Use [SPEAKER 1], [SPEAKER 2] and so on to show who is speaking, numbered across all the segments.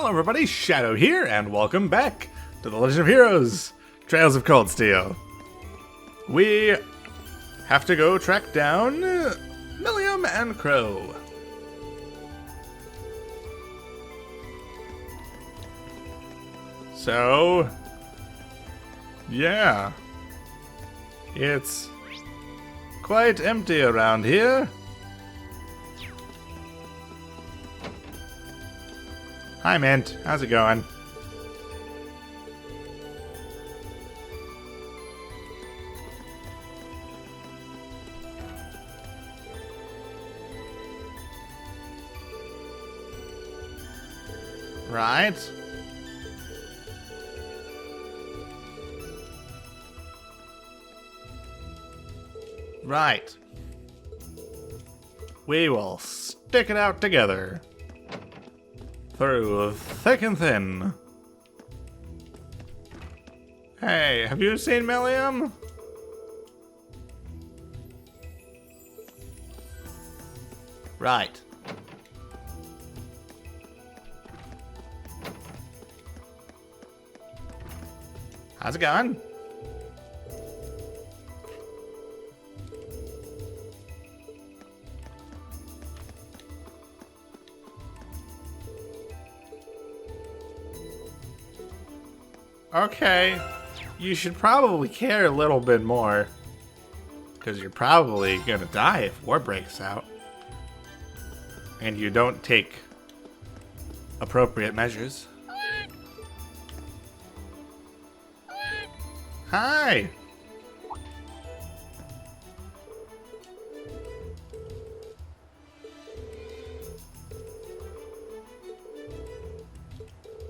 [SPEAKER 1] Hello everybody, Shadow here, and welcome back to The Legend of Heroes, Trails of Cold Steel. We have to go track down Millium and Crow. So, yeah, it's quite empty around here. Hi Mint, how's it going? Right. Right. We will stick it out together. Through thick and thin. Hey, have you seen Millium? Right. How's it going? Okay, you should probably care a little bit more, because you're probably gonna die if war breaks out, and you don't take appropriate measures. Hi!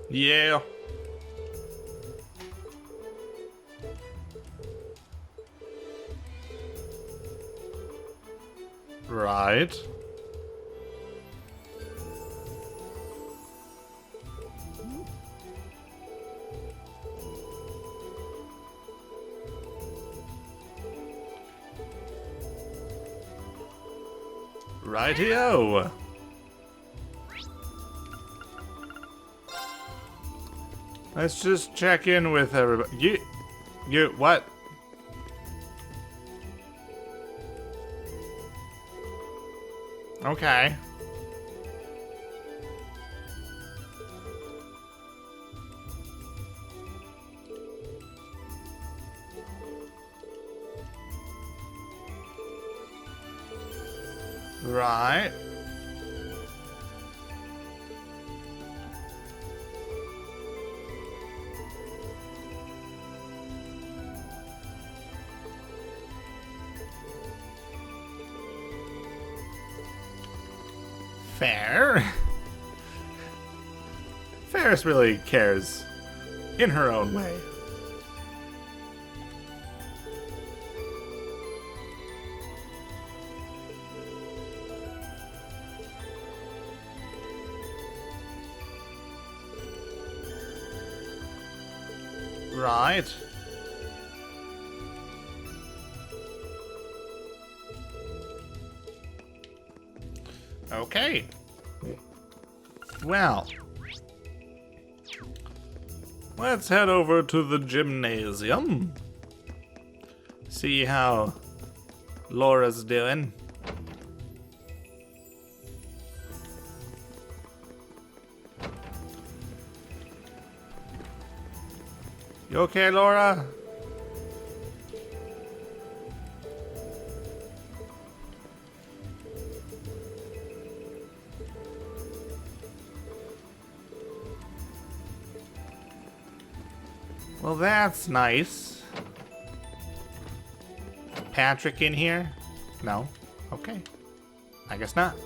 [SPEAKER 1] Yeah. Right. Rightio. Let's just check in with everybody. You, what? Okay. Right. Fair. Ferris really cares in her own way. Right. Okay. Well, let's head over to the gymnasium. See how Laura's doing. You okay, Laura? Well, that's nice. Patrick in here? No? Okay. I guess not.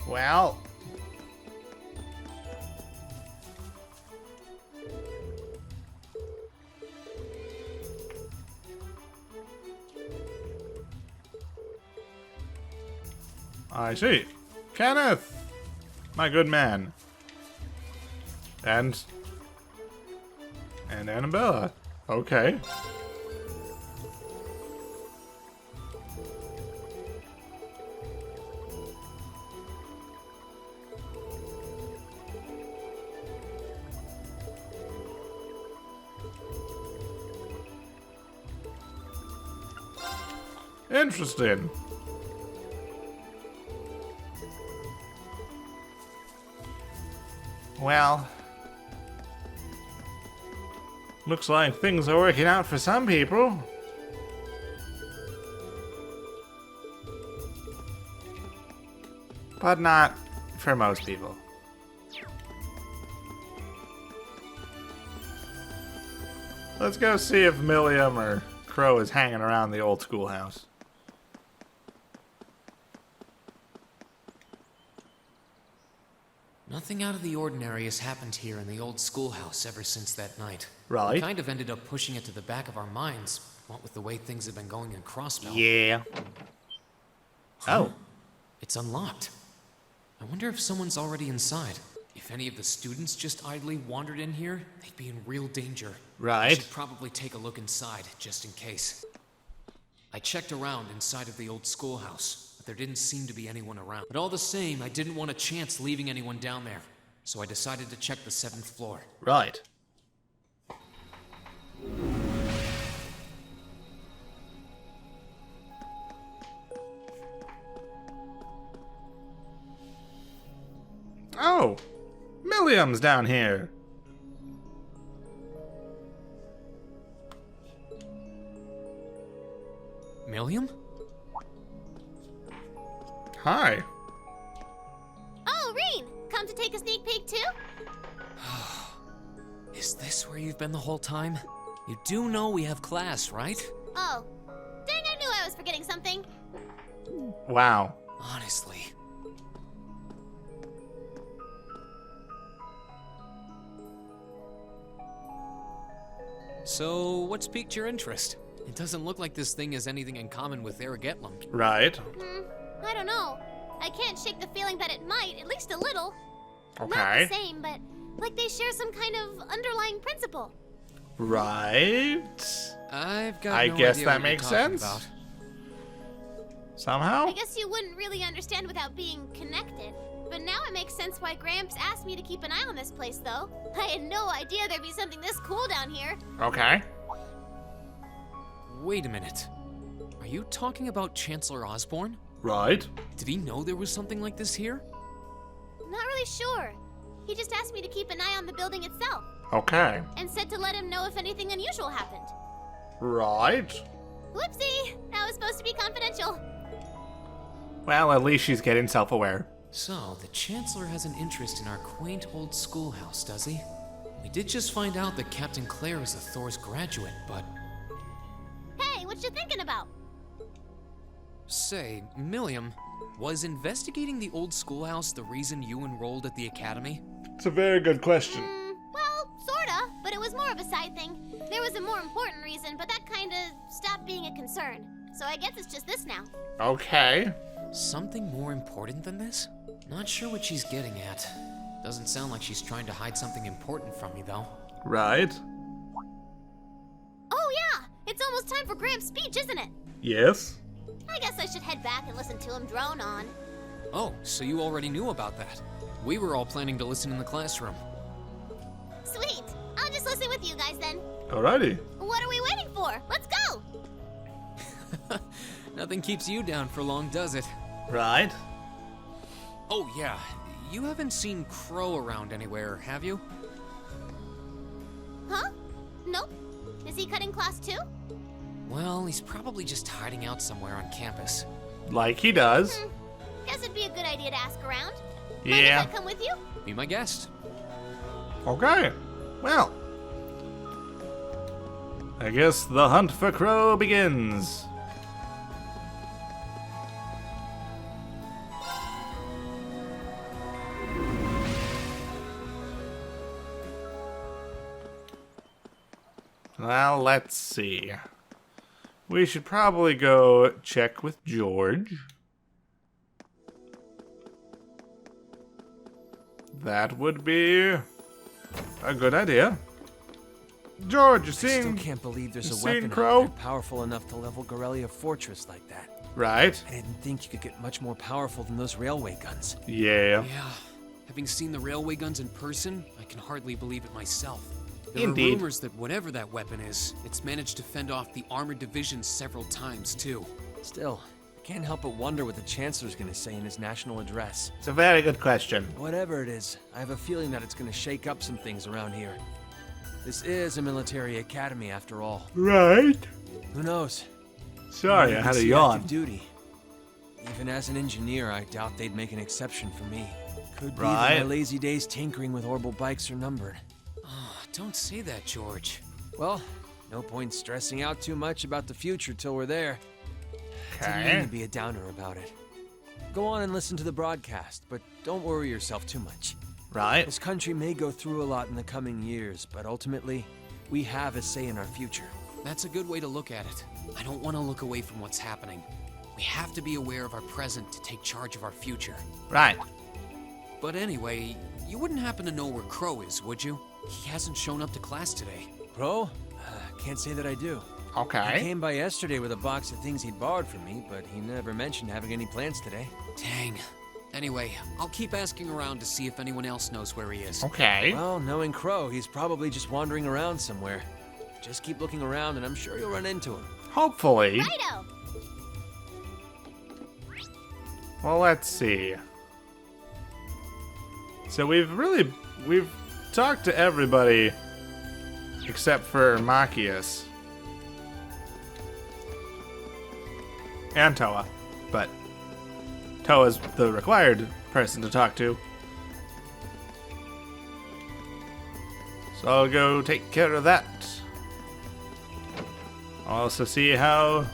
[SPEAKER 1] Well. I see. Kenneth! My good man. And Annabella. Okay. Interesting. Well, looks like things are working out for some people. But not for most people. Let's go see if Milliam or Crow is hanging around the old schoolhouse.
[SPEAKER 2] Nothing out of the ordinary has happened here in the old schoolhouse ever since that night.
[SPEAKER 1] Right.
[SPEAKER 2] We kind of ended up pushing it to the back of our minds, what with the way things have been going in Crossbell.
[SPEAKER 1] Yeah. Oh.
[SPEAKER 2] It's unlocked. I wonder if someone's already inside. If any of the students just idly wandered in here, they'd be in real danger. I
[SPEAKER 1] Right.
[SPEAKER 2] should probably take a look inside, just in case. I checked around inside of the old schoolhouse, but there didn't seem to be anyone around. But all the same, I didn't want a chance leaving anyone down there, so I decided to check the 7th floor.
[SPEAKER 1] Right. Oh, Milliam's down here.
[SPEAKER 2] Milliam?
[SPEAKER 1] Hi.
[SPEAKER 3] Oh, Reen! Come to take a sneak peek too?
[SPEAKER 2] Is this where you've been the whole time? You do know we have class, right?
[SPEAKER 3] Oh. Dang, I knew I was forgetting something.
[SPEAKER 1] Wow.
[SPEAKER 2] Honestly. So, what's piqued your interest? It doesn't look like this thing has anything in common with Erigetlam.
[SPEAKER 1] Right.
[SPEAKER 3] I don't know. I can't shake the feeling that it might, at least a little. Not
[SPEAKER 1] Okay.
[SPEAKER 3] the same, but like they share some kind of underlying principle.
[SPEAKER 1] Right.
[SPEAKER 2] I've got
[SPEAKER 1] I
[SPEAKER 2] no
[SPEAKER 1] guess
[SPEAKER 2] idea
[SPEAKER 1] that
[SPEAKER 2] what you're
[SPEAKER 1] makes
[SPEAKER 2] talking
[SPEAKER 1] sense.
[SPEAKER 2] about.
[SPEAKER 1] Somehow?
[SPEAKER 3] I guess you wouldn't really understand without being connected. But now it makes sense why Gramps asked me to keep an eye on this place, though. I had no idea there'd be something this cool down here.
[SPEAKER 1] Okay.
[SPEAKER 2] Wait a minute. Are you talking about Chancellor Osborne?
[SPEAKER 1] Right.
[SPEAKER 2] Did he know there was something like this here?
[SPEAKER 3] Not really sure. He just asked me to keep an eye on the building itself,
[SPEAKER 1] Okay.
[SPEAKER 3] and said to let him know if anything unusual happened.
[SPEAKER 1] Right.
[SPEAKER 3] Whoopsie! That was supposed to be confidential.
[SPEAKER 1] Well, at least she's getting self-aware.
[SPEAKER 2] So, the Chancellor has an interest in our quaint old schoolhouse, does he? We did just find out that Captain Claire is a Thor's graduate, but...
[SPEAKER 3] Hey, what you thinking about?
[SPEAKER 2] Say, Milliam, was investigating the old schoolhouse the reason you enrolled at the academy?
[SPEAKER 1] It's a very good question.
[SPEAKER 3] Well, sorta, but it was more of a side thing. There was a more important reason, but that kinda stopped being a concern. So I guess it's just this now.
[SPEAKER 1] Okay.
[SPEAKER 2] Something more important than this? Not sure what she's getting at. Doesn't sound like she's trying to hide something important from me, though.
[SPEAKER 1] Right.
[SPEAKER 3] Oh yeah, it's almost time for Gramps' speech, isn't it?
[SPEAKER 1] Yes.
[SPEAKER 3] I guess I should head back and listen to him drone on.
[SPEAKER 2] Oh, so you already knew about that. We were all planning to listen in the classroom.
[SPEAKER 3] Sweet. I'll just listen with you guys then.
[SPEAKER 1] Alrighty.
[SPEAKER 3] What are we waiting for? Let's go!
[SPEAKER 2] Nothing keeps you down for long, does it?
[SPEAKER 1] Right.
[SPEAKER 2] Oh, yeah. You haven't seen Crow around anywhere, have you?
[SPEAKER 3] Huh? Nope. Is he cutting class too?
[SPEAKER 2] Well, he's probably just hiding out somewhere on campus.
[SPEAKER 1] Like he does.
[SPEAKER 3] Guess it'd be a good idea to ask around. Mind
[SPEAKER 1] Yeah.
[SPEAKER 3] if I come with you?
[SPEAKER 2] Be my guest.
[SPEAKER 1] Okay. Well. I guess the hunt for Crow begins. Well, let's see. We should probably go check with George. That would be a good idea. George, you
[SPEAKER 4] I still
[SPEAKER 1] seeing?
[SPEAKER 4] can't believe there's
[SPEAKER 1] you
[SPEAKER 4] a
[SPEAKER 1] seen
[SPEAKER 4] weapon
[SPEAKER 1] Crow?
[SPEAKER 4] out there powerful enough to level Gorelia Fortress like that.
[SPEAKER 1] Right?
[SPEAKER 4] I didn't think you could get much more powerful than those railway guns.
[SPEAKER 1] Yeah.
[SPEAKER 2] Yeah. Having seen the railway guns in person, I can hardly believe it myself. There
[SPEAKER 1] Indeed.
[SPEAKER 2] are rumors that whatever that weapon is, it's managed to fend off the armored divisions several times, too.
[SPEAKER 4] Still, I can't help but wonder what the Chancellor's gonna say in his national address.
[SPEAKER 1] It's a very good question.
[SPEAKER 4] Whatever it is, I have a feeling that it's gonna shake up some things around here. This is a military academy after all.
[SPEAKER 1] Right.
[SPEAKER 4] Who knows?
[SPEAKER 1] Sorry,
[SPEAKER 4] Maybe
[SPEAKER 1] I had a
[SPEAKER 4] see
[SPEAKER 1] yawn.
[SPEAKER 4] active duty. Even as an engineer, I doubt they'd make an exception for me. Could be
[SPEAKER 1] Right.
[SPEAKER 4] that my lazy days tinkering with orbital bikes are numbered.
[SPEAKER 2] Oh, don't say that, George.
[SPEAKER 4] Well, no point stressing out too much about the future till we're there. Didn't mean
[SPEAKER 1] Okay.
[SPEAKER 4] to be a downer about it. Go on and listen to the broadcast, but don't worry yourself too much.
[SPEAKER 1] Right.
[SPEAKER 4] This country may go through a lot in the coming years, but ultimately, we have a say in our future.
[SPEAKER 2] That's a good way to look at it. I don't want to look away from what's happening. We have to be aware of our present to take charge of our future.
[SPEAKER 1] Right.
[SPEAKER 2] But anyway, you wouldn't happen to know where Crow is, would you? He hasn't shown up to class today.
[SPEAKER 4] Bro, can't say that I do. He
[SPEAKER 1] Okay.
[SPEAKER 4] came by yesterday with a box of things he'd borrowed from me, but he never mentioned having any plans today.
[SPEAKER 2] Dang. Anyway, I'll keep asking around to see if anyone else knows where he is.
[SPEAKER 1] Okay.
[SPEAKER 4] Well, knowing Crow, he's probably just wandering around somewhere. Just keep looking around and I'm sure you'll run into him.
[SPEAKER 1] Hopefully.
[SPEAKER 3] Righto!
[SPEAKER 1] Well, let's see. So we've talked to everybody except for Machias and Toa, but Toa's the required person to talk to. So I'll go take care of that. I'll also see how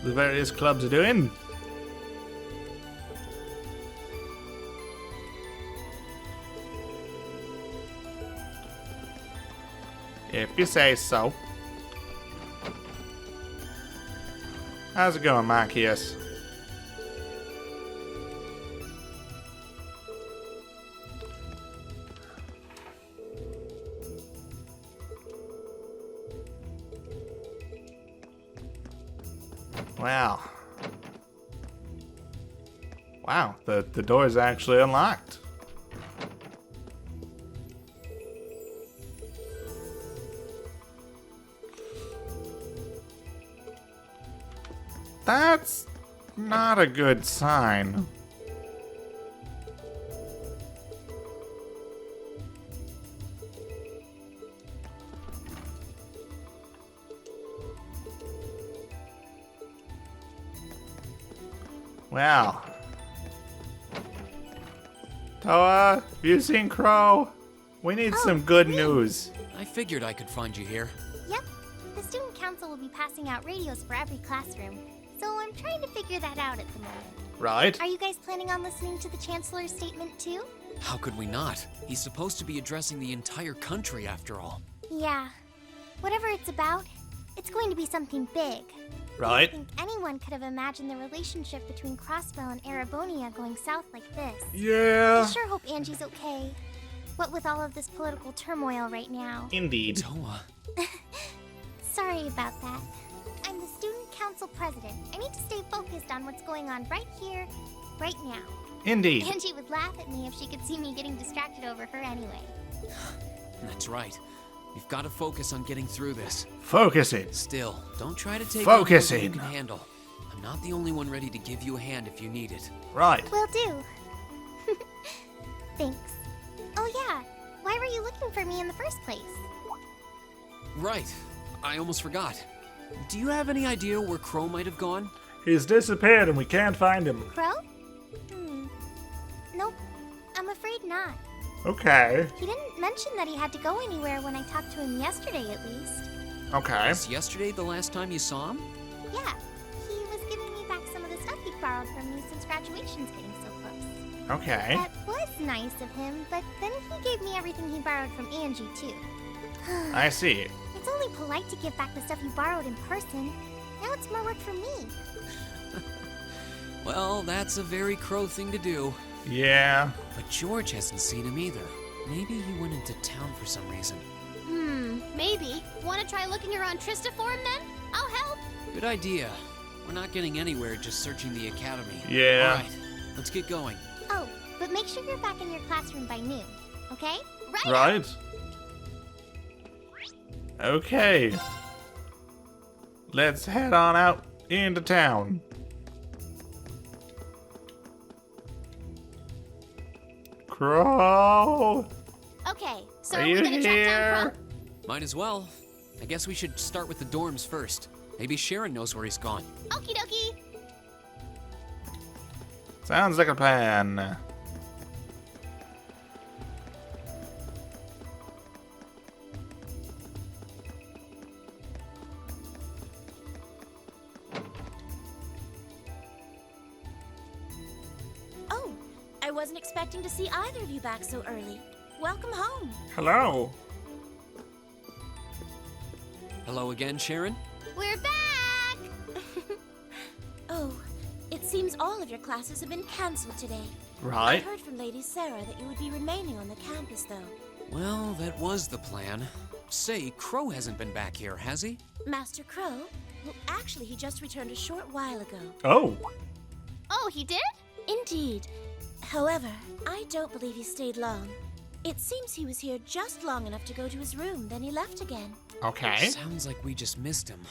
[SPEAKER 1] the various clubs are doing. If you say so. How's it going, Machias? Wow. Wow, the door's actually unlocked. That's not a good sign. Well. Toa, have you seen Crow? We need some good news.
[SPEAKER 2] I figured I could find you here.
[SPEAKER 3] Yep. The student council will be passing out radios for every classroom, so I'm trying to figure that out at the moment.
[SPEAKER 1] Right?
[SPEAKER 3] Are you guys planning on listening to the Chancellor's statement too?
[SPEAKER 2] How could we not? He's supposed to be addressing the entire country after all.
[SPEAKER 3] Yeah. Whatever it's about, it's going to be something big. I
[SPEAKER 1] Right?
[SPEAKER 3] don't think anyone could have imagined the relationship between Crossbell and Arabonia going south like this.
[SPEAKER 1] Yeah.
[SPEAKER 3] I sure hope Angie's okay. What with all of this political turmoil right now.
[SPEAKER 1] Indeed.
[SPEAKER 2] Toa.
[SPEAKER 3] Sorry about that. I'm the student council president. I need to stay focused on what's going on right here, right now.
[SPEAKER 1] Indeed.
[SPEAKER 3] Angie would laugh at me if she could see me getting distracted over her anyway.
[SPEAKER 2] That's right. We've got to focus on getting through this.
[SPEAKER 1] Focusing.
[SPEAKER 2] Still, don't try to take
[SPEAKER 1] Focusing.
[SPEAKER 2] on more than you can handle. I'm not the only one ready to give you a hand if you need it.
[SPEAKER 1] Right.
[SPEAKER 3] Will do. Thanks. Oh yeah, why were you looking for me in the first place?
[SPEAKER 2] Right. I almost forgot. Do you have any idea where Crow might have gone?
[SPEAKER 1] He's disappeared and we can't find him.
[SPEAKER 3] Crow? Nope. I'm afraid not.
[SPEAKER 1] Okay.
[SPEAKER 3] He didn't mention that he had to go anywhere when I talked to him yesterday, at least.
[SPEAKER 1] Okay.
[SPEAKER 2] Was yesterday the last time you saw him?
[SPEAKER 3] Yeah, he was giving me back some of the stuff he'd borrowed from me since graduation's getting so close.
[SPEAKER 1] Okay.
[SPEAKER 3] That was nice of him, but then he gave me everything he borrowed from Angie, too.
[SPEAKER 1] I see.
[SPEAKER 3] It's only polite to give back the stuff you borrowed in person. Now it's more work for me.
[SPEAKER 2] Well, that's a very Crow thing to do.
[SPEAKER 1] Yeah.
[SPEAKER 2] But George hasn't seen him either. Maybe he went into town for some reason.
[SPEAKER 3] Maybe. Want to try looking around Trista for him then? I'll help.
[SPEAKER 2] Good idea. We're not getting anywhere just searching the academy.
[SPEAKER 1] Yeah.
[SPEAKER 2] All right, let's get going.
[SPEAKER 3] Oh, but make sure you're back in your classroom by noon, okay? Right.
[SPEAKER 1] Right. Okay. Let's head on out into town. Crow!
[SPEAKER 3] Okay, so
[SPEAKER 1] Are
[SPEAKER 3] are
[SPEAKER 1] you
[SPEAKER 3] we gonna track down
[SPEAKER 1] here?
[SPEAKER 3] Crow?
[SPEAKER 2] Might as well. I guess we should start with the dorms first. Maybe Sharon knows where he's gone.
[SPEAKER 3] Okie dokie.
[SPEAKER 1] Sounds like a plan.
[SPEAKER 5] Oh, I wasn't expecting to see either of you back so early. Welcome home.
[SPEAKER 1] Hello.
[SPEAKER 2] Hello again, Sharon?
[SPEAKER 3] We're back!
[SPEAKER 5] Oh, it seems all of your classes have been cancelled today. I
[SPEAKER 1] Right.
[SPEAKER 5] heard from Lady Sarah that you would be remaining on the campus, though.
[SPEAKER 2] Well, that was the plan. Say, Crow hasn't been back here, has he?
[SPEAKER 5] Master Crow? Well, actually, he just returned a short while ago.
[SPEAKER 1] Oh.
[SPEAKER 3] Oh, he did?
[SPEAKER 5] Indeed. However, I don't believe he stayed long. It seems he was here just long enough to go to his room, then he left again.
[SPEAKER 1] Okay.
[SPEAKER 2] Sounds like we just missed him.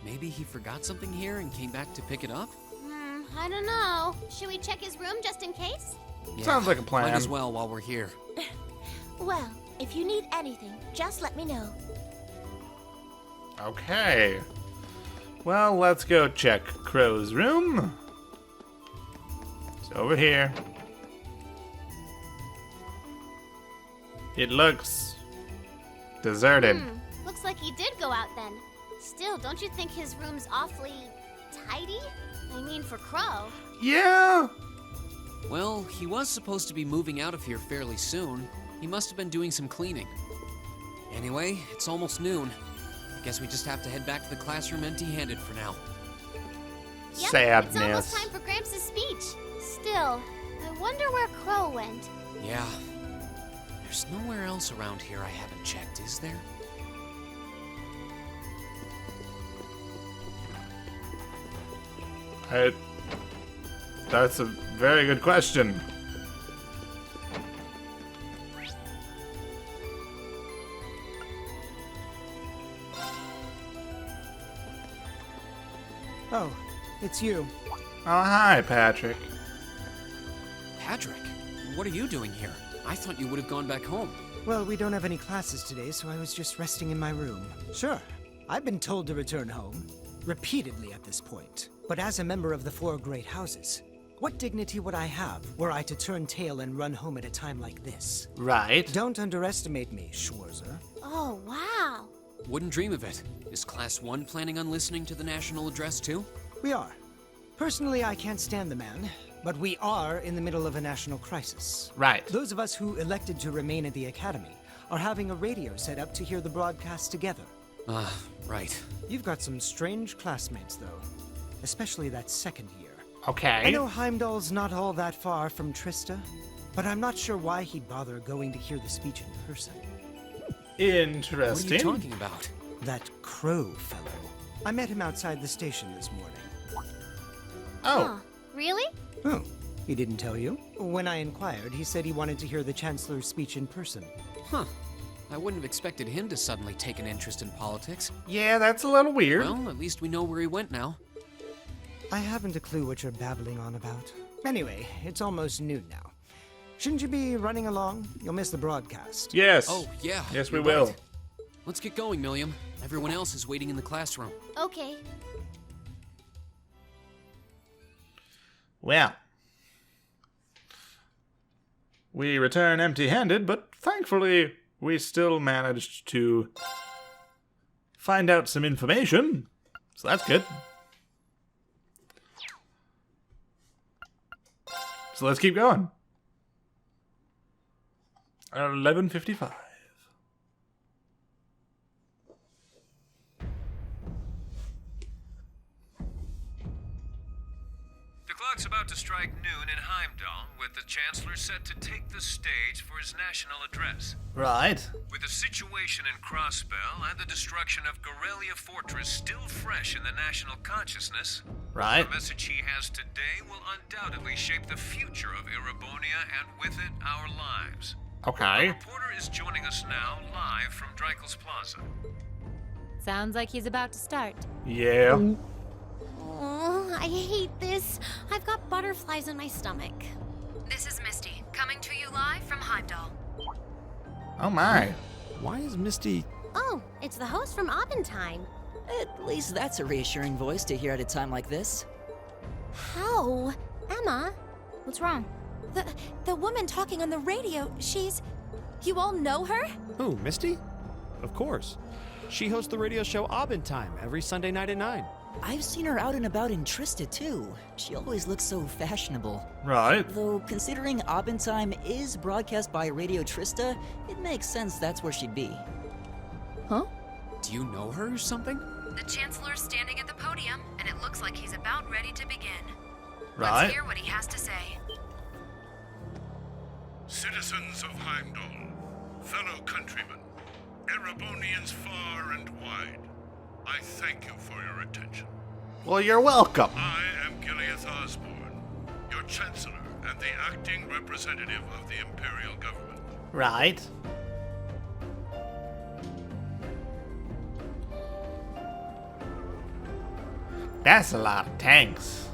[SPEAKER 2] Maybe he forgot something here and came back to pick it up?
[SPEAKER 3] I don't know. Should we check his room just in case?
[SPEAKER 2] Yeah,
[SPEAKER 1] Sounds like a plan.
[SPEAKER 2] Might as well while we're here.
[SPEAKER 5] Well, if you need anything, just let me know.
[SPEAKER 1] Okay. Well, let's go check Crow's room. It's over here. It looks deserted.
[SPEAKER 3] Looks like he did go out then. Still, don't you think his room's awfully tidy? I mean, for Crow.
[SPEAKER 1] Yeah.
[SPEAKER 2] Well, he was supposed to be moving out of here fairly soon. He must have been doing some cleaning. Anyway, it's almost noon. Guess we just have to head back to the classroom empty-handed for now.
[SPEAKER 3] Yep,
[SPEAKER 1] Sadness.
[SPEAKER 3] it's almost time for Gramps' speech. Still, I wonder where Crow went.
[SPEAKER 2] Yeah. There's nowhere else around here I haven't checked, is there?
[SPEAKER 1] That's a very good question.
[SPEAKER 6] Oh, it's you.
[SPEAKER 1] Oh, hi, Patrick.
[SPEAKER 2] Patrick, what are you doing here? I thought you would have gone back home.
[SPEAKER 6] Well, we don't have any classes today, so I was just resting in my room. Sure, I've been told to return home, repeatedly at this point. But as a member of the Four Great Houses, what dignity would I have were I to turn tail and run home at a time like this?
[SPEAKER 1] Right.
[SPEAKER 6] Don't underestimate me, Schwarzer.
[SPEAKER 3] Oh, wow.
[SPEAKER 2] Wouldn't dream of it. Is Class 1 planning on listening to the national address too?
[SPEAKER 6] We are. Personally, I can't stand the man, but we are in the middle of a national crisis.
[SPEAKER 1] Right.
[SPEAKER 6] Those of us who elected to remain at the Academy are having a radio set up to hear the broadcast together.
[SPEAKER 2] Right.
[SPEAKER 6] You've got some strange classmates, though. Especially that second year.
[SPEAKER 1] Okay.
[SPEAKER 6] I know Heimdall's not all that far from Trista, but I'm not sure why he'd bother going to hear the speech in person.
[SPEAKER 1] Interesting.
[SPEAKER 2] What are you talking about?
[SPEAKER 6] That Crow fellow. I met him outside the station this morning.
[SPEAKER 1] Oh.
[SPEAKER 3] Huh. Really?
[SPEAKER 6] Oh, he didn't tell you? When I inquired, he said he wanted to hear the Chancellor's speech in person.
[SPEAKER 2] Huh. I wouldn't have expected him to suddenly take an interest in politics.
[SPEAKER 1] Yeah, that's a little weird.
[SPEAKER 2] Well, at least we know where he went now.
[SPEAKER 6] I haven't a clue what you're babbling on about. Anyway, it's almost noon now. Shouldn't you be running along? You'll miss the broadcast.
[SPEAKER 1] Yes.
[SPEAKER 2] Oh, yeah.
[SPEAKER 1] Yes, we
[SPEAKER 2] you're
[SPEAKER 1] will.
[SPEAKER 2] right. Let's get going, Milliam. Everyone else is waiting in the classroom.
[SPEAKER 3] Okay.
[SPEAKER 1] Well. We return empty-handed, but thankfully we still managed to find out some information. So that's good. So let's keep going. 11:55.
[SPEAKER 7] The clock's about to strike noon in Heimdall, with the Chancellor set to take the stage for his national address.
[SPEAKER 1] Right.
[SPEAKER 7] With the situation in Crossbell and the destruction of Gorelia Fortress still fresh in the national consciousness,
[SPEAKER 1] Right.
[SPEAKER 7] the message he has today will undoubtedly shape the future of Erebonia and with it, our lives.
[SPEAKER 1] Okay.
[SPEAKER 7] A reporter is joining us now live from Dreikel's Plaza.
[SPEAKER 8] Sounds like he's about to start.
[SPEAKER 1] Yeah.
[SPEAKER 8] I hate this. I've got butterflies in my stomach.
[SPEAKER 9] This is Misty, coming to you live from Heimdall.
[SPEAKER 1] Oh my.
[SPEAKER 4] Why is Misty...
[SPEAKER 8] Oh, it's the host from Abentime.
[SPEAKER 10] At least that's a reassuring voice to hear at a time like this.
[SPEAKER 5] How? Emma,
[SPEAKER 8] What's wrong?
[SPEAKER 5] the woman talking on the radio, she's... You all know her?
[SPEAKER 4] Who, Misty? Of course. She hosts the radio show Abentime every Sunday night at 9.
[SPEAKER 10] I've seen her out and about in Trista too. She always looks so fashionable.
[SPEAKER 1] Right.
[SPEAKER 10] Though, considering Abentime is broadcast by Radio Trista, it makes sense that's where she'd be.
[SPEAKER 2] Huh? Do you know her or something?
[SPEAKER 9] The Chancellor's standing at the podium, and it looks like he's about ready to begin.
[SPEAKER 1] Right.
[SPEAKER 9] Let's hear what he has to say.
[SPEAKER 11] Citizens of Heimdall, fellow countrymen, Erebonians far and wide, I thank you for your attention.
[SPEAKER 1] Well, you're welcome.
[SPEAKER 11] I am Gileath Osborne, your Chancellor and the acting representative of the Imperial Government.
[SPEAKER 1] Right. That's a lot of tanks.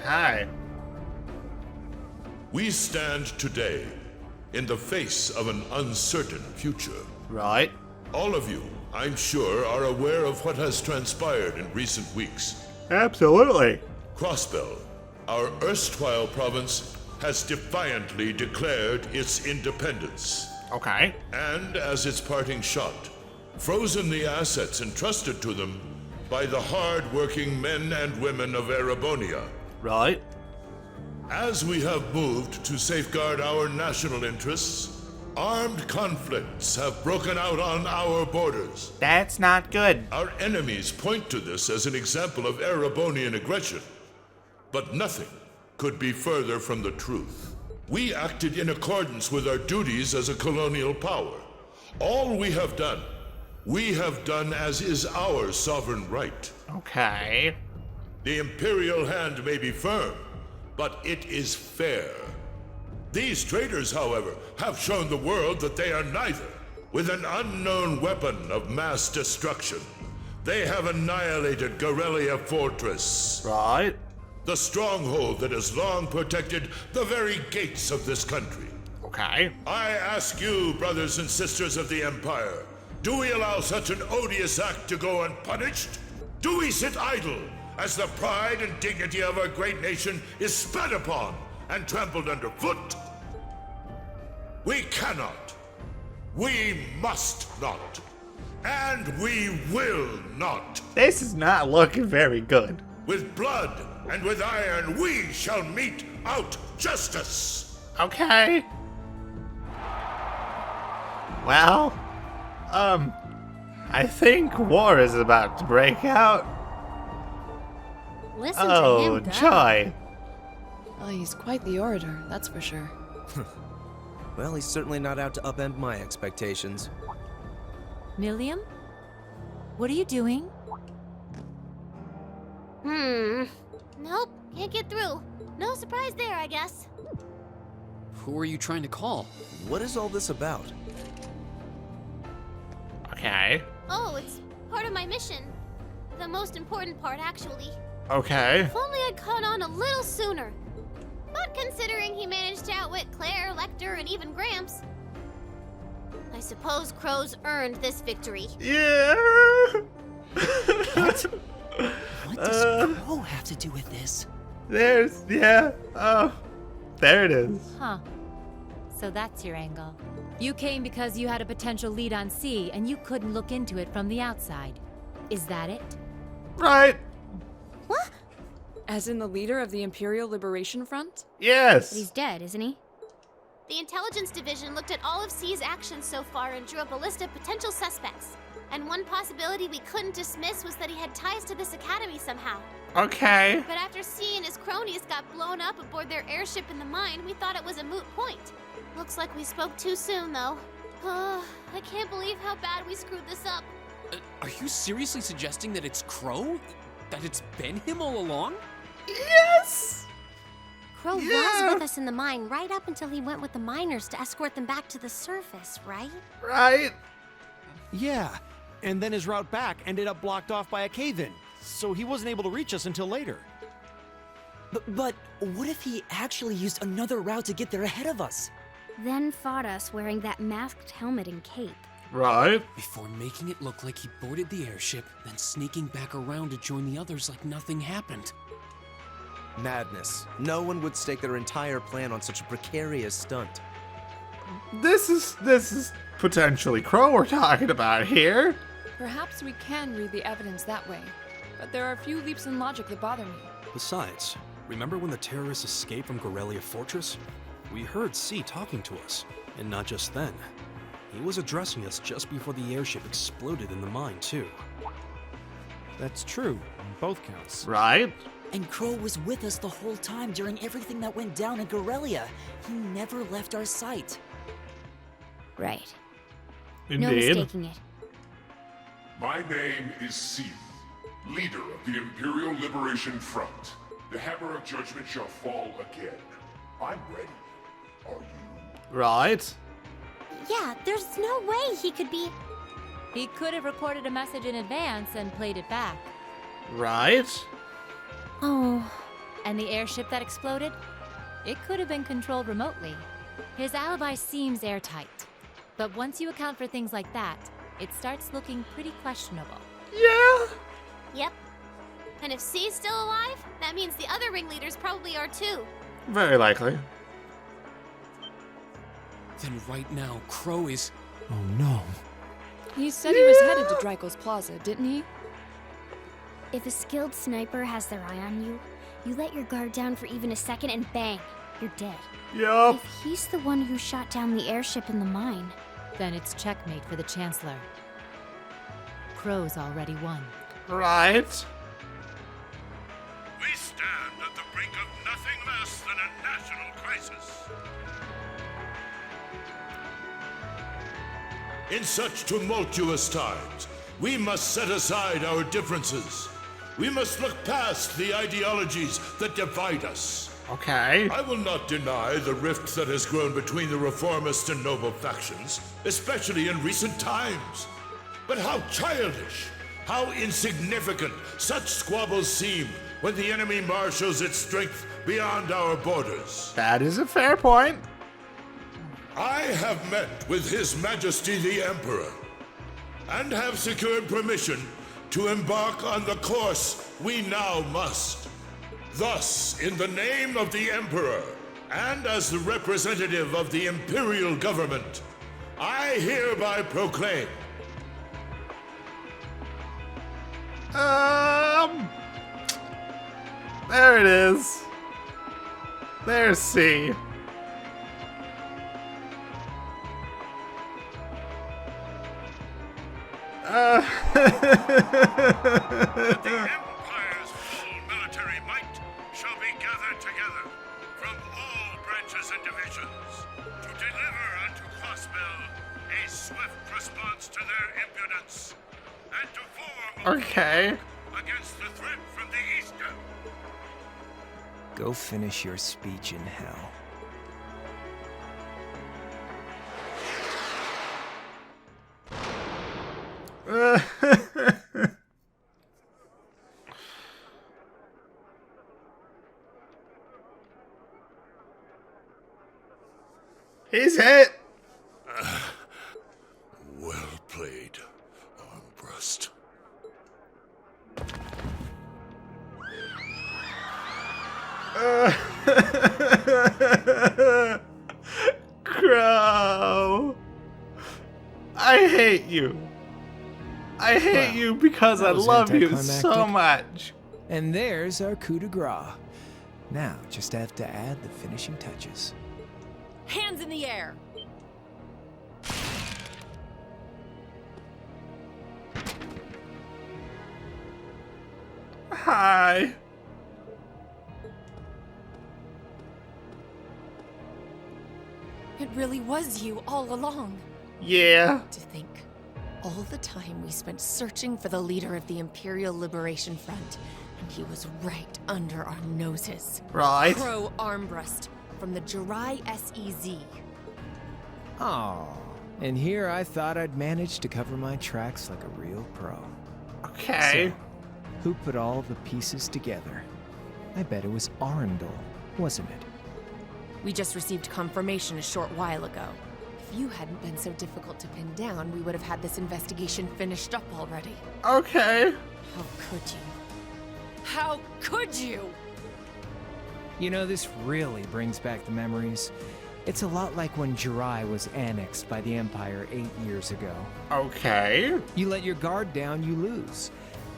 [SPEAKER 1] Hi.
[SPEAKER 11] We stand today in the face of an uncertain future.
[SPEAKER 1] Right.
[SPEAKER 11] All of you, I'm sure, are aware of what has transpired in recent weeks.
[SPEAKER 1] Absolutely.
[SPEAKER 11] Crossbell, our erstwhile province, has defiantly declared its independence.
[SPEAKER 1] Okay.
[SPEAKER 11] And as its parting shot, frozen the assets entrusted to them by the hard-working men and women of Erebonia.
[SPEAKER 1] Right.
[SPEAKER 11] As we have moved to safeguard our national interests, armed conflicts have broken out on our borders.
[SPEAKER 1] That's not good.
[SPEAKER 11] Our enemies point to this as an example of Erebonian aggression, but nothing could be further from the truth. We acted in accordance with our duties as a colonial power. All we have done as is our sovereign right.
[SPEAKER 1] Okay.
[SPEAKER 11] The Imperial hand may be firm, but it is fair. These traitors, however, have shown the world that they are neither. With an unknown weapon of mass destruction, they have annihilated Gorelia Fortress.
[SPEAKER 1] Right.
[SPEAKER 11] The stronghold that has long protected the very gates of this country.
[SPEAKER 1] Okay.
[SPEAKER 11] I ask you, brothers and sisters of the Empire, do we allow such an odious act to go unpunished? Do we sit idle as the pride and dignity of our great nation is spat upon and trampled underfoot? We cannot. We must not. And we will not.
[SPEAKER 1] This is not looking very good.
[SPEAKER 11] With blood and with iron, we shall mete out justice.
[SPEAKER 1] Okay. Well, I think war is about to break out.
[SPEAKER 8] Listen to
[SPEAKER 1] Oh,
[SPEAKER 8] him go.
[SPEAKER 1] joy.
[SPEAKER 12] Well, he's quite the orator, that's for sure.
[SPEAKER 13] Well, he's certainly not out to upend my expectations.
[SPEAKER 14] Milliam? What are you doing?
[SPEAKER 3] Nope, can't get through. No surprise there, I guess.
[SPEAKER 2] Who are you trying to call?
[SPEAKER 13] What is all this about?
[SPEAKER 1] Okay.
[SPEAKER 3] Oh, it's part of my mission. The most important part, actually.
[SPEAKER 1] Okay.
[SPEAKER 3] If only I'd caught on a little sooner. But considering he managed to outwit Claire, Lecter, and even Gramps, I suppose Crow's earned this victory.
[SPEAKER 1] Yeah.
[SPEAKER 10] What does Crow have to do with this?
[SPEAKER 1] Yeah. Oh, there it is.
[SPEAKER 14] Huh. So that's your angle. You came because you had a potential lead on C and you couldn't look into it from the outside. Is that it?
[SPEAKER 1] Right.
[SPEAKER 8] What?
[SPEAKER 12] As in the leader of the Imperial Liberation Front?
[SPEAKER 1] Yes.
[SPEAKER 8] But he's dead, isn't he?
[SPEAKER 3] The Intelligence Division looked at all of C's actions so far and drew up a list of potential suspects. And one possibility we couldn't dismiss was that he had ties to this academy somehow.
[SPEAKER 1] Okay.
[SPEAKER 3] But after C and his cronies got blown up aboard their airship in the mine, we thought it was a moot point. Looks like we spoke too soon, though. I can't believe how bad we screwed this up.
[SPEAKER 2] Are you seriously suggesting that it's Crow? That it's been him all along?
[SPEAKER 1] Yes!
[SPEAKER 8] Crow was with us in the mine right up until he went with the miners to escort them back to the surface, right?
[SPEAKER 1] Right?
[SPEAKER 15] Yeah, and then his route back ended up blocked off by a cave-in, so he wasn't able to reach us until later.
[SPEAKER 10] But what if he actually used another route to get there ahead of us?
[SPEAKER 16] Then fought us wearing that masked helmet and cape.
[SPEAKER 1] Right.
[SPEAKER 2] Before making it look like he boarded the airship, then sneaking back around to join the others like nothing happened.
[SPEAKER 13] Madness. No one would stake their entire plan on such a precarious stunt.
[SPEAKER 1] This is potentially Crow we're talking about here.
[SPEAKER 12] Perhaps we can read the evidence that way, but there are a few leaps in logic that bother me.
[SPEAKER 17] Besides, remember when the terrorists escaped from Gorelia Fortress? We heard C talking to us, and not just then. He was addressing us just before the airship exploded in the mine, too.
[SPEAKER 15] That's true, on both counts.
[SPEAKER 1] Right?
[SPEAKER 10] And Crow was with us the whole time during everything that went down in Gorelia. He never left our sight.
[SPEAKER 16] Right.
[SPEAKER 1] Indeed.
[SPEAKER 16] No mistaking it.
[SPEAKER 18] My name is Seath, leader of the Imperial Liberation Front. The Hammer of Judgment shall fall again. I'm ready. Are you?
[SPEAKER 1] Right.
[SPEAKER 8] Yeah, there's no way he could be.
[SPEAKER 14] He could have recorded a message in advance and played it back.
[SPEAKER 1] Right.
[SPEAKER 8] Oh.
[SPEAKER 14] And the airship that exploded? It could have been controlled remotely. His alibi seems airtight. But once you account for things like that, it starts looking pretty questionable.
[SPEAKER 1] Yeah.
[SPEAKER 3] Yep. And if C's still alive, that means the other ringleaders probably are too.
[SPEAKER 1] Very likely.
[SPEAKER 2] Then right now, Crow is...
[SPEAKER 15] Oh no.
[SPEAKER 12] He said he was headed to Dreikel's Plaza, didn't he?
[SPEAKER 16] If a skilled sniper has their eye on you, you let your guard down for even a second and bang, you're dead.
[SPEAKER 1] Yup.
[SPEAKER 16] If he's the one who shot down the airship in the mine,
[SPEAKER 14] then it's checkmate for the Chancellor. Crow's already won.
[SPEAKER 1] Right.
[SPEAKER 11] We stand at the brink of nothing less than a national crisis. In such tumultuous times, we must set aside our differences. We must look past the ideologies that divide us.
[SPEAKER 1] Okay.
[SPEAKER 11] I will not deny the rift that has grown between the reformist and noble factions, especially in recent times. But how childish, how insignificant such squabbles seem when the enemy marshals its strength beyond our borders.
[SPEAKER 1] That is a fair point.
[SPEAKER 11] I have met with His Majesty the Emperor, and have secured permission to embark on the course we now must. Thus, in the name of the Emperor, and as the representative of the Imperial Government, I hereby proclaim...
[SPEAKER 1] There it is. There's C.
[SPEAKER 11] That the Empire's full military might shall be gathered together from all branches and divisions to deliver unto Crossbell a swift response to their impudence and to form
[SPEAKER 1] Okay.
[SPEAKER 11] against the threat from the east.
[SPEAKER 19] Go finish your speech in hell.
[SPEAKER 1] He's hit.
[SPEAKER 11] Well played, Armbrust.
[SPEAKER 1] Crow. I hate you. I hate you because I love you so much.
[SPEAKER 19] And there's our coup de grace. Now, just have to add the finishing touches.
[SPEAKER 8] Hands in the air!
[SPEAKER 1] Hi.
[SPEAKER 12] It really was you all along.
[SPEAKER 1] Yeah.
[SPEAKER 12] To think
[SPEAKER 20] All the time we spent searching for the leader of the Imperial Liberation Front, and he was right under our noses.
[SPEAKER 1] Right.
[SPEAKER 20] Crow Armbrust from the Jirai SEZ.
[SPEAKER 19] Aw, and here I thought I'd managed to cover my tracks like a real pro.
[SPEAKER 1] Okay.
[SPEAKER 19] So, who put all the pieces together? I bet it was Arundel, wasn't it?
[SPEAKER 20] We just received confirmation a short while ago. If you hadn't been so difficult to pin down, we would have had this investigation finished up already.
[SPEAKER 1] Okay.
[SPEAKER 20] How could you? How could you?
[SPEAKER 19] You know, this really brings back the memories. It's a lot like when Jirai was annexed by the Empire 8 years ago.
[SPEAKER 1] Okay.
[SPEAKER 19] You let your guard down, you lose.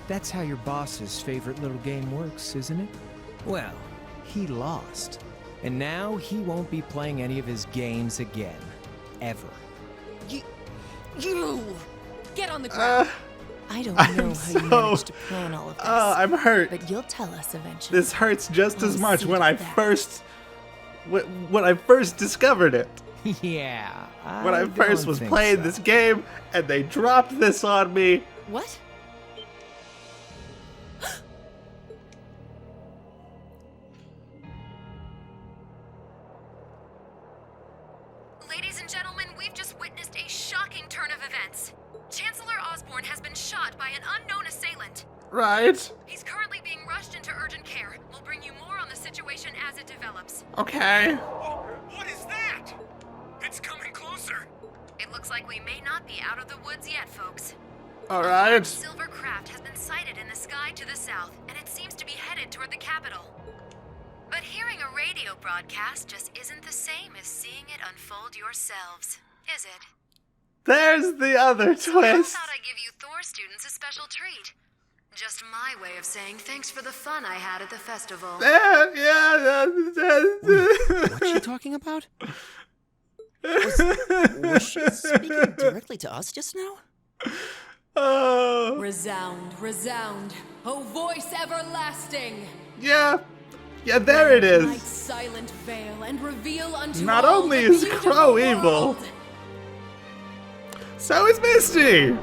[SPEAKER 19] That's how your boss's favorite little game works, isn't it? Well, he lost. And now he won't be playing any of his games again. Ever.
[SPEAKER 20] You! Get on the ground! I don't know how you managed to plan all of this.
[SPEAKER 1] I'm hurt.
[SPEAKER 20] But you'll tell us eventually.
[SPEAKER 1] This hurts just as much when I first discovered it.
[SPEAKER 19] Yeah.
[SPEAKER 1] When I first was playing this game and they dropped this on me.
[SPEAKER 20] What?
[SPEAKER 9] Ladies and gentlemen, we've just witnessed a shocking turn of events. Chancellor Osborne has been shot by an unknown assailant.
[SPEAKER 1] Right.
[SPEAKER 9] He's currently being rushed into urgent care. We'll bring you more on the situation as it develops.
[SPEAKER 1] Okay.
[SPEAKER 7] What is that? It's coming closer.
[SPEAKER 9] It looks like we may not be out of the woods yet, folks.
[SPEAKER 1] Alright.
[SPEAKER 9] A silver craft has been sighted in the sky to the south, and it seems to be headed toward the capital. But hearing a radio broadcast just isn't the same as seeing it unfold yourselves, is it?
[SPEAKER 1] There's the other twist.
[SPEAKER 9] So I thought I'd give you Thor students a special treat. Just my way of saying thanks for the fun I had at the festival.
[SPEAKER 10] What's she talking about? Was she speaking directly to us just now?
[SPEAKER 1] Oh.
[SPEAKER 20] Resound, resound, O voice everlasting.
[SPEAKER 1] Yeah, there it is.
[SPEAKER 20] Light silent veil and reveal unto
[SPEAKER 1] Not
[SPEAKER 20] all
[SPEAKER 1] only
[SPEAKER 20] the
[SPEAKER 1] is
[SPEAKER 20] beautiful
[SPEAKER 1] Crow evil,
[SPEAKER 20] world.
[SPEAKER 1] so is Misty.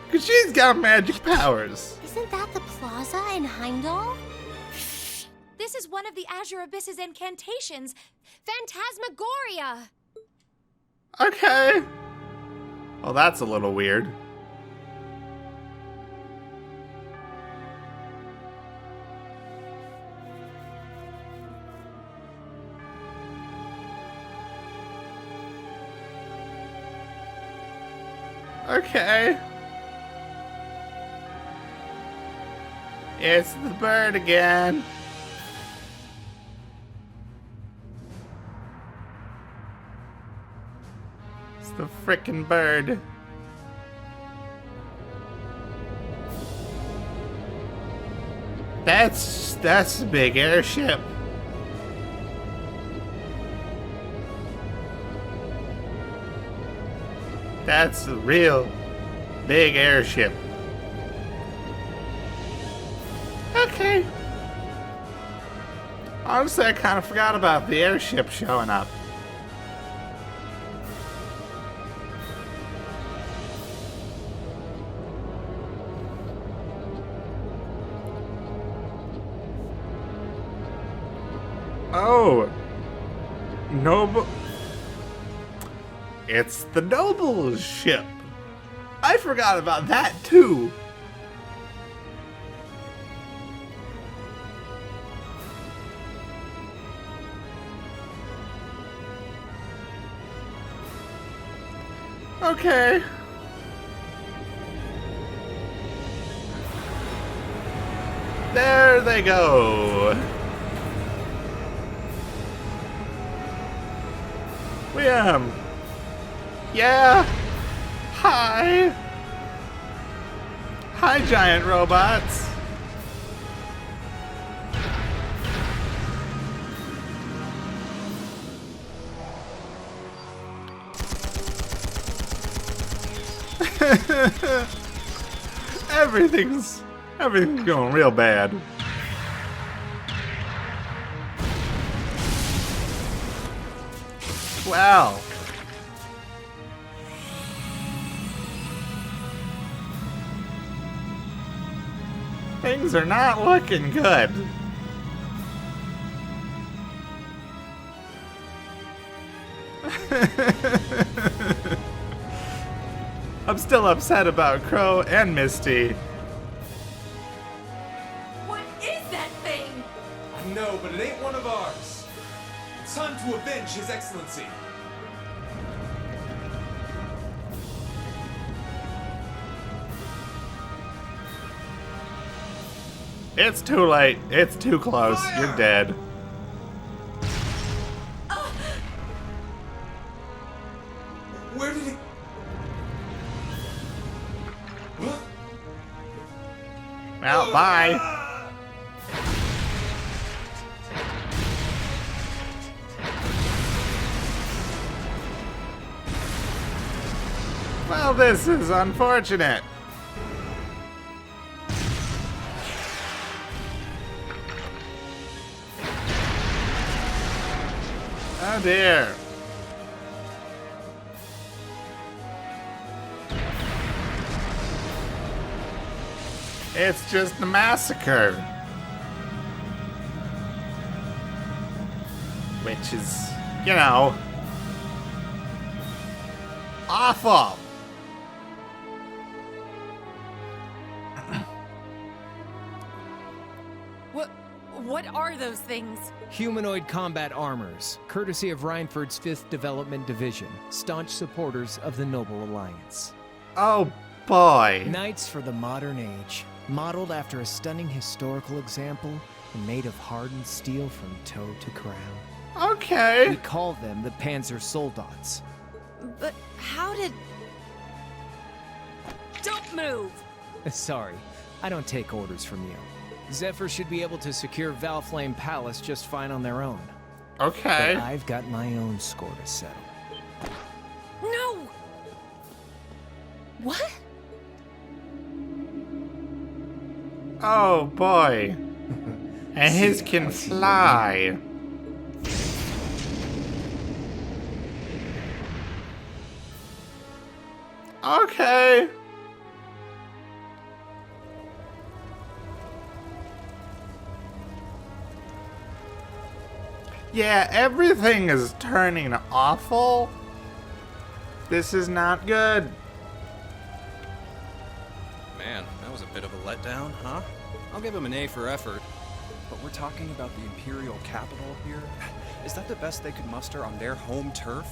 [SPEAKER 1] Because she's got magic powers.
[SPEAKER 8] Isn't that the plaza in Heimdall?
[SPEAKER 16] This is one of the Azure Abyss's incantations, Phantasmagoria.
[SPEAKER 1] Okay. Well, that's a little weird. Okay. It's the bird again. It's the frickin' bird. That's a big airship. That's a real big airship. Okay. Honestly, I kind of forgot about the airship showing up. Oh. Noble. It's the Noble's ship. I forgot about that too. Okay. There they go. Yeah. Hi. Hi, giant robots. Everything's going real bad. Wow. Things are not looking good. I'm still upset about Crow and Misty.
[SPEAKER 21] What is that thing?
[SPEAKER 22] I know, but it ain't one of ours. It's time to avenge His Excellency.
[SPEAKER 1] It's too late. It's too close. You're dead.
[SPEAKER 22] Where did it...
[SPEAKER 1] Well, bye. Well, this is unfortunate. Oh dear. It's just a massacre. Which is, you know, awful.
[SPEAKER 20] What are those things?
[SPEAKER 19] Humanoid combat armors, courtesy of Reinford's 5th Development Division, staunch supporters of the Noble Alliance.
[SPEAKER 1] Oh boy.
[SPEAKER 19] Knights for the modern age, modeled after a stunning historical example and made of hardened steel from toe to crown.
[SPEAKER 1] Okay.
[SPEAKER 19] We call them the Panzer Soldats.
[SPEAKER 20] But how did... Don't move!
[SPEAKER 19] Sorry, I don't take orders from you. Zephyr should be able to secure Valflame Palace just fine on their own.
[SPEAKER 1] Okay.
[SPEAKER 19] But I've got my own score to settle.
[SPEAKER 20] No! What?
[SPEAKER 1] Oh boy. And his can fly. Okay. Yeah, everything is turning awful. This is not good.
[SPEAKER 17] Man, that was a bit of a letdown, huh? I'll give him an A for effort.
[SPEAKER 23] But we're talking about the Imperial capital here? Is that the best they could muster on their home turf?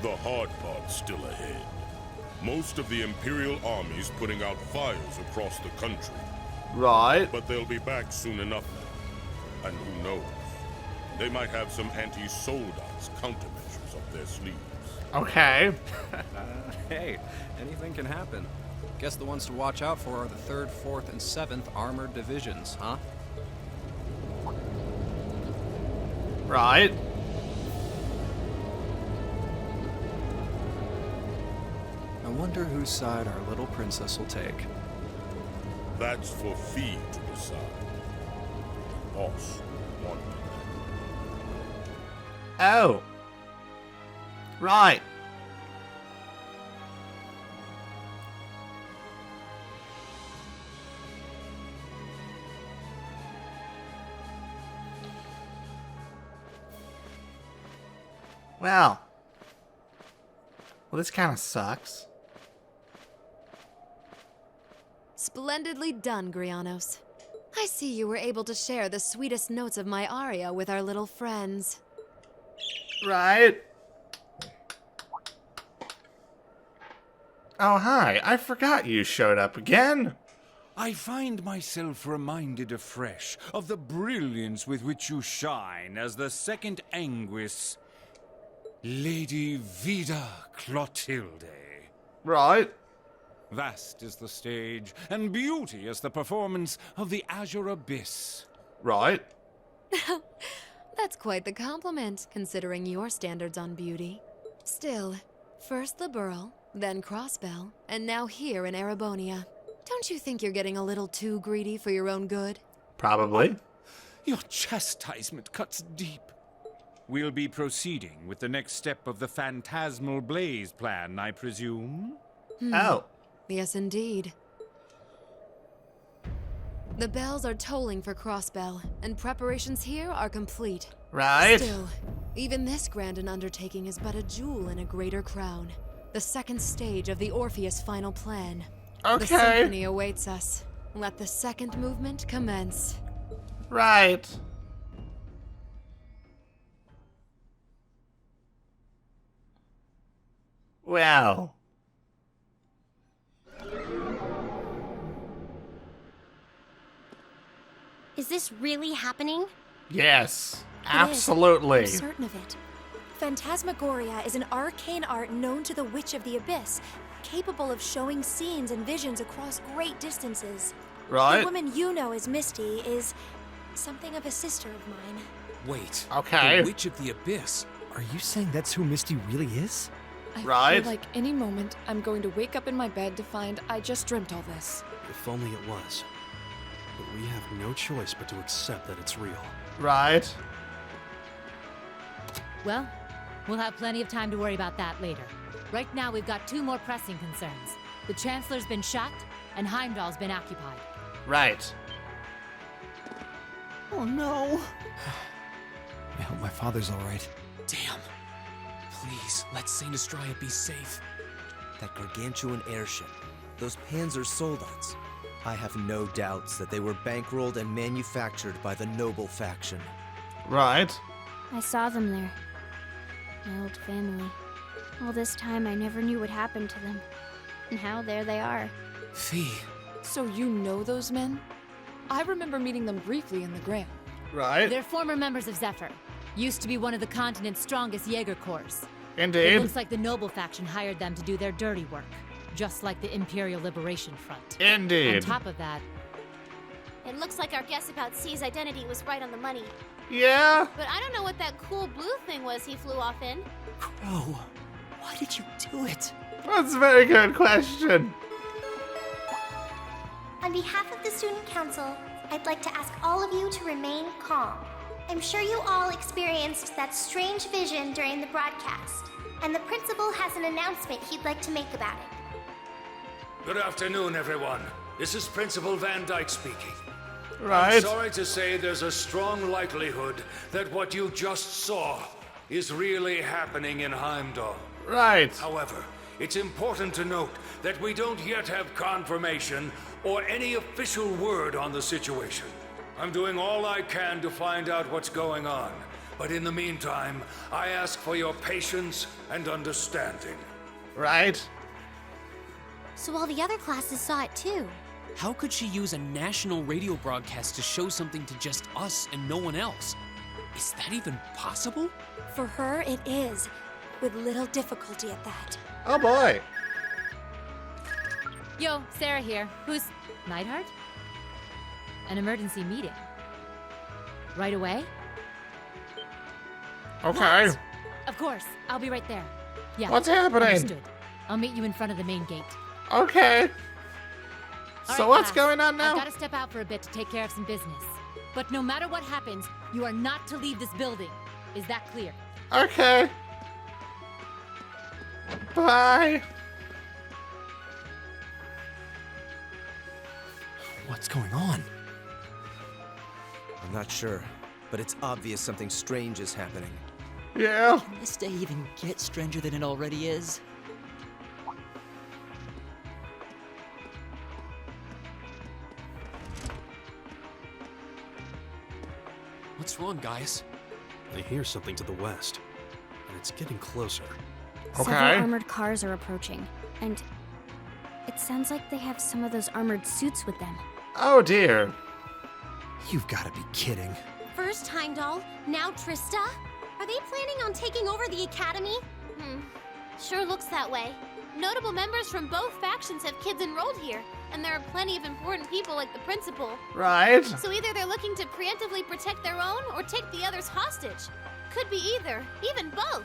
[SPEAKER 11] The hard part's still ahead. Most of the Imperial army's putting out fires across the country.
[SPEAKER 1] Right.
[SPEAKER 11] But they'll be back soon enough now. And who knows? They might have some anti-Soldats countermeasures up their sleeves.
[SPEAKER 1] Okay.
[SPEAKER 17] Hey, anything can happen. Guess the ones to watch out for are the 3rd, 4th, and 7th Armored Divisions, huh?
[SPEAKER 1] Right.
[SPEAKER 17] I wonder whose side our little princess will take.
[SPEAKER 11] That's for Fee to decide. The boss wanted that.
[SPEAKER 1] Oh. Right. Well, this kind of sucks.
[SPEAKER 9] Splendidly done, Grianos. I see you were able to share the sweetest notes of my aria with our little friends.
[SPEAKER 1] Right. Oh, hi. I forgot you showed up again.
[SPEAKER 24] I find myself reminded afresh of the brilliance with which you shine as the second Anguis, Lady Vida Clotilde.
[SPEAKER 1] Right.
[SPEAKER 24] Vast is the stage, and beauteous the performance of the Azure Abyss.
[SPEAKER 1] Right.
[SPEAKER 9] That's quite the compliment, considering your standards on beauty. Still, first the Burl, then Crossbell, and now here in Erebonia. Don't you think you're getting a little too greedy for your own good?
[SPEAKER 1] Probably.
[SPEAKER 24] Your chastisement cuts deep. We'll be proceeding with the next step of the Phantasmal Blaze plan, I presume?
[SPEAKER 1] Oh.
[SPEAKER 4] Yes, indeed. The bells are tolling for Crossbell, and preparations here are complete.
[SPEAKER 1] Right.
[SPEAKER 4] Still, even this grand an undertaking is but a jewel in a greater crown. The second stage of the Orpheus final plan.
[SPEAKER 1] Okay.
[SPEAKER 4] The symphony awaits us. Let the second movement commence.
[SPEAKER 1] Right. Well.
[SPEAKER 8] Is this really happening?
[SPEAKER 1] Yes.
[SPEAKER 16] It is.
[SPEAKER 1] Absolutely.
[SPEAKER 16] I'm certain of it. Phantasmagoria is an arcane art known to the Witch of the Abyss, capable of showing scenes and visions across great distances.
[SPEAKER 1] Right.
[SPEAKER 16] The woman you know as Misty is something of a sister of mine.
[SPEAKER 2] Wait.
[SPEAKER 1] Okay.
[SPEAKER 2] The Witch of the Abyss.
[SPEAKER 15] Are you saying that's who Misty really is?
[SPEAKER 12] I
[SPEAKER 1] Right.
[SPEAKER 12] feel like any moment I'm going to wake up in my bed to find I just dreamt all this.
[SPEAKER 17] If only it was. But we have no choice but to accept that it's real.
[SPEAKER 1] Right.
[SPEAKER 14] Well, we'll have plenty of time to worry about that later. Right now, we've got two more pressing concerns. The Chancellor's been shot, and Heimdall's been occupied.
[SPEAKER 1] Right.
[SPEAKER 15] Oh no. I hope my father's alright.
[SPEAKER 2] Damn. Please, let Saint Estrella be safe.
[SPEAKER 5] That gargantuan airship, those Panzer Soldats. I have no doubts that they were bankrolled and manufactured by the noble faction.
[SPEAKER 1] Right.
[SPEAKER 16] I saw them there. My old family. All this time I never knew what happened to them. And now there they are.
[SPEAKER 2] Fee.
[SPEAKER 12] So you know those men? I remember meeting them briefly in the Grand.
[SPEAKER 1] Right.
[SPEAKER 14] They're former members of Zephyr. Used to be one of the continent's strongest Jaeger corps.
[SPEAKER 1] Indeed.
[SPEAKER 14] It looks like the noble faction hired them to do their dirty work. Just like the Imperial Liberation Front.
[SPEAKER 1] Indeed.
[SPEAKER 14] On top of that,
[SPEAKER 3] It looks like our guess about C's identity was right on the money.
[SPEAKER 1] Yeah.
[SPEAKER 3] But I don't know what that cool blue thing was he flew off in.
[SPEAKER 10] Crow, why did you do it?
[SPEAKER 1] That's a very good question.
[SPEAKER 6] On behalf of the Student Council, I'd like to ask all of you to remain calm. I'm sure you all experienced that strange vision during the broadcast, and the principal has an announcement he'd like to make about it.
[SPEAKER 11] Good afternoon, everyone. This is Principal Van Dyke speaking.
[SPEAKER 1] Right.
[SPEAKER 11] I'm sorry to say there's a strong likelihood that what you just saw is really happening in Heimdall.
[SPEAKER 1] Right.
[SPEAKER 11] However, it's important to note that we don't yet have confirmation or any official word on the situation. I'm doing all I can to find out what's going on, but in the meantime, I ask for your patience and understanding.
[SPEAKER 1] Right.
[SPEAKER 8] So all the other classes saw it too.
[SPEAKER 2] How could she use a national radio broadcast to show something to just us and no one else? Is that even possible?
[SPEAKER 16] For her, it is. With little difficulty at that.
[SPEAKER 1] Oh boy.
[SPEAKER 14] Yo, Sarah here. Who's Neidhart? An emergency meeting. Right away?
[SPEAKER 1] Okay.
[SPEAKER 14] What? Of course. I'll be right there. Yeah.
[SPEAKER 1] What's happening?
[SPEAKER 14] Understood. I'll meet you in front of the main gate.
[SPEAKER 1] Okay.
[SPEAKER 14] All
[SPEAKER 1] So
[SPEAKER 14] right,
[SPEAKER 1] what's
[SPEAKER 14] class.
[SPEAKER 1] going on now?
[SPEAKER 14] I've got to step out for a bit to take care of some business. But no matter what happens, you are not to leave this building. Is that clear?
[SPEAKER 1] Okay. Bye.
[SPEAKER 15] What's going on?
[SPEAKER 5] I'm not sure, but it's obvious something strange is happening.
[SPEAKER 1] Yeah.
[SPEAKER 10] Can this day even get stranger than it already is?
[SPEAKER 2] What's wrong, guys?
[SPEAKER 17] I hear something to the west, and it's getting closer.
[SPEAKER 16] Several armored cars are approaching, and it sounds like they have some of those armored suits with them.
[SPEAKER 1] Oh dear.
[SPEAKER 15] You've got to be kidding.
[SPEAKER 8] First Heimdall, now Trista? Are they planning on taking over the academy?
[SPEAKER 3] Sure looks that way. Notable members from both factions have kids enrolled here, and there are plenty of important people like the principal.
[SPEAKER 1] Right.
[SPEAKER 3] So either they're looking to preemptively protect their own or take the others hostage. Could be either, even both.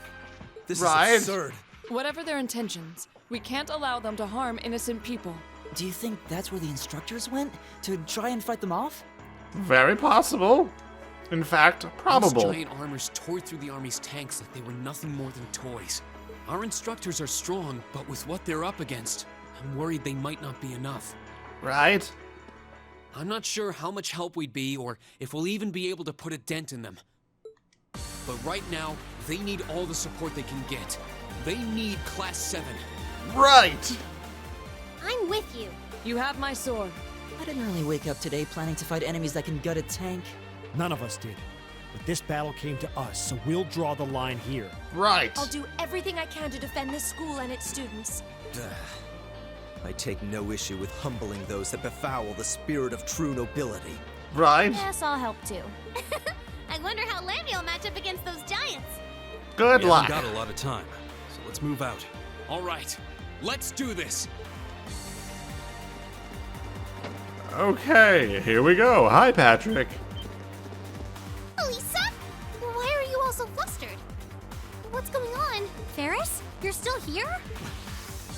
[SPEAKER 5] This
[SPEAKER 1] Right.
[SPEAKER 5] is absurd.
[SPEAKER 12] Whatever their intentions, we can't allow them to harm innocent people.
[SPEAKER 10] Do you think that's where the instructors went? To try and fight them off?
[SPEAKER 1] Very possible. In fact, probable.
[SPEAKER 2] Those giant armors tore through the army's tanks like they were nothing more than toys. Our instructors are strong, but with what they're up against, I'm worried they might not be enough.
[SPEAKER 1] Right?
[SPEAKER 2] I'm not sure how much help we'd be or if we'll even be able to put a dent in them. But right now, they need all the support they can get. They need Class 7.
[SPEAKER 1] Right!
[SPEAKER 3] I'm with you.
[SPEAKER 12] You have my sword.
[SPEAKER 10] I didn't really wake up today planning to fight enemies that can gut a tank.
[SPEAKER 15] None of us did. But this battle came to us, so we'll draw the line here.
[SPEAKER 1] Right.
[SPEAKER 16] I'll do everything I can to defend this school and its students.
[SPEAKER 5] I take no issue with humbling those that befoul the spirit of true nobility.
[SPEAKER 1] Right.
[SPEAKER 3] Yes, I'll help too. I wonder how Lambie will match up against those giants.
[SPEAKER 1] Good
[SPEAKER 17] We
[SPEAKER 1] luck.
[SPEAKER 17] haven't got a lot of time, so let's move out.
[SPEAKER 2] All right, let's do this.
[SPEAKER 1] Okay, here we go. Hi, Patrick.
[SPEAKER 3] Elisa? Why are you all so flustered? What's going on? Ferris? You're still here?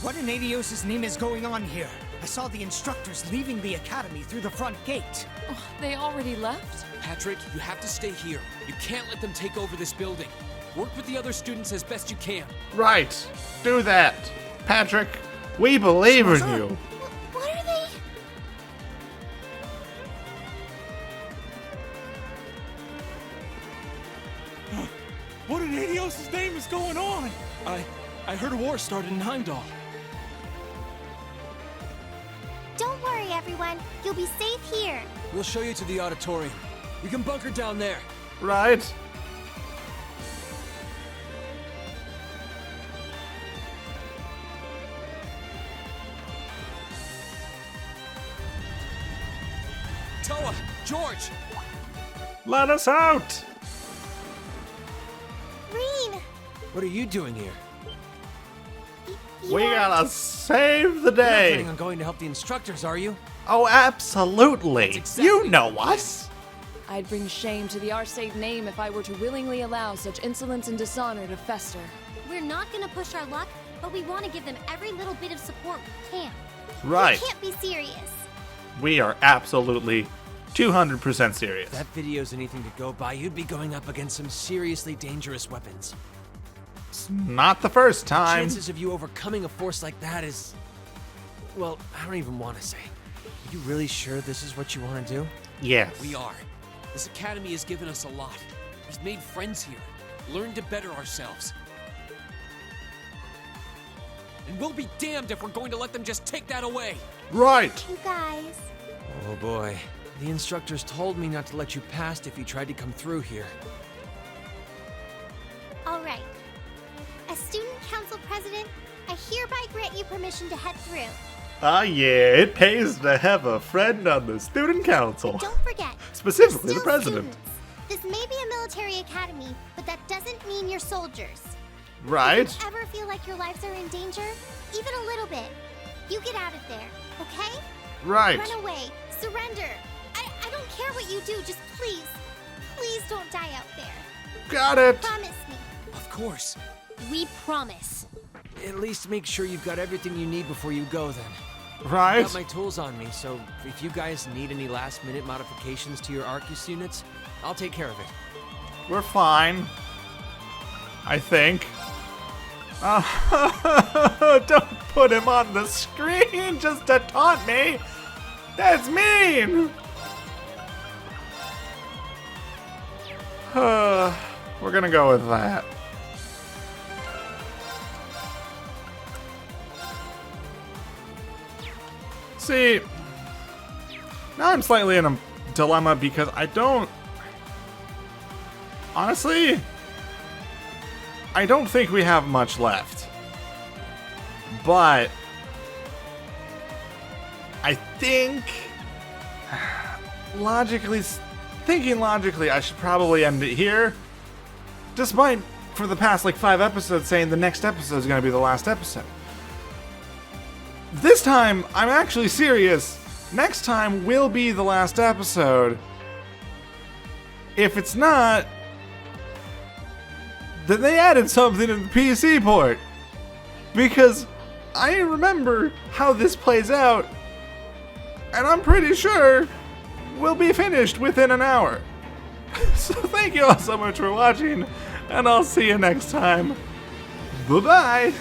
[SPEAKER 7] What in Adios' name is going on here? I saw the instructors leaving the academy through the front gate.
[SPEAKER 12] Oh, they already left?
[SPEAKER 2] Patrick, you have to stay here. You can't let them take over this building. Work with the other students as best you can.
[SPEAKER 1] Right. Do that. Patrick, we believe in you.
[SPEAKER 3] What are they?
[SPEAKER 15] What in Adios' name is going on?
[SPEAKER 17] I heard a war started in Heimdall.
[SPEAKER 6] Don't worry, everyone. You'll be safe here.
[SPEAKER 10] We'll show you to the auditorium. You can bunker down there.
[SPEAKER 1] Right.
[SPEAKER 2] Toa, George!
[SPEAKER 1] Let us out.
[SPEAKER 6] Reen!
[SPEAKER 5] What are you doing here?
[SPEAKER 1] We gotta save the
[SPEAKER 5] You're not
[SPEAKER 1] day.
[SPEAKER 5] planning on going to help the instructors, are you?
[SPEAKER 1] Oh, absolutely. You know us.
[SPEAKER 12] I'd bring shame to the Arcade name if I were to willingly allow such insolence and dishonor to fester.
[SPEAKER 3] We're not gonna push our luck, but we want to give them every little bit of support we can.
[SPEAKER 1] Right.
[SPEAKER 6] You can't be serious.
[SPEAKER 1] We are absolutely 200% serious.
[SPEAKER 5] If that video's anything to go by, you'd be going up against some seriously dangerous weapons.
[SPEAKER 1] It's not the first time.
[SPEAKER 5] Chances of you overcoming a force like that is... Well, I don't even want to say. Are you really sure this is what you want to do?
[SPEAKER 1] Yes.
[SPEAKER 2] We are. This academy has given us a lot. We've made friends here, learned to better ourselves. And we'll be damned if we're going to let them just take that away.
[SPEAKER 1] Right.
[SPEAKER 6] You guys.
[SPEAKER 5] Oh boy. The instructors told me not to let you past if you tried to come through here.
[SPEAKER 6] All right. As student council president, I hereby grant you permission to head through.
[SPEAKER 1] Ah, yeah, it pays to have a friend on the student council.
[SPEAKER 6] Don't forget.
[SPEAKER 1] Specifically
[SPEAKER 6] you're
[SPEAKER 1] the
[SPEAKER 6] still
[SPEAKER 1] president.
[SPEAKER 6] students. This may be a military academy, but that doesn't mean you're soldiers.
[SPEAKER 1] Right?
[SPEAKER 6] If you ever feel like your lives are in danger, even a little bit, you get out of there, okay?
[SPEAKER 1] Right.
[SPEAKER 6] Run away. Surrender. I don't care what you do, just please don't die out there.
[SPEAKER 1] Got it.
[SPEAKER 6] Promise me.
[SPEAKER 2] Of course.
[SPEAKER 3] We promise.
[SPEAKER 5] At least make sure you've got everything you need before you go then.
[SPEAKER 1] Right.
[SPEAKER 5] I've got my tools on me, so if you guys need any last-minute modifications to your Arcus units, I'll take care of it.
[SPEAKER 1] We're fine. I think. Don't put him on the screen just to taunt me. That's mean. We're gonna go with that. See, now I'm slightly in a dilemma because I don't... Honestly, I don't think we have much left. But I think, thinking logically, I should probably end it here. Despite, for the past like 5 episodes, saying the next episode is going to be the last episode. This time, I'm actually serious. Next time will be the last episode. If it's not, then they added something in the PC port. Because I remember how this plays out, and I'm pretty sure we'll be finished within an hour. So thank you all so much for watching, and I'll see you next time. Bye-bye!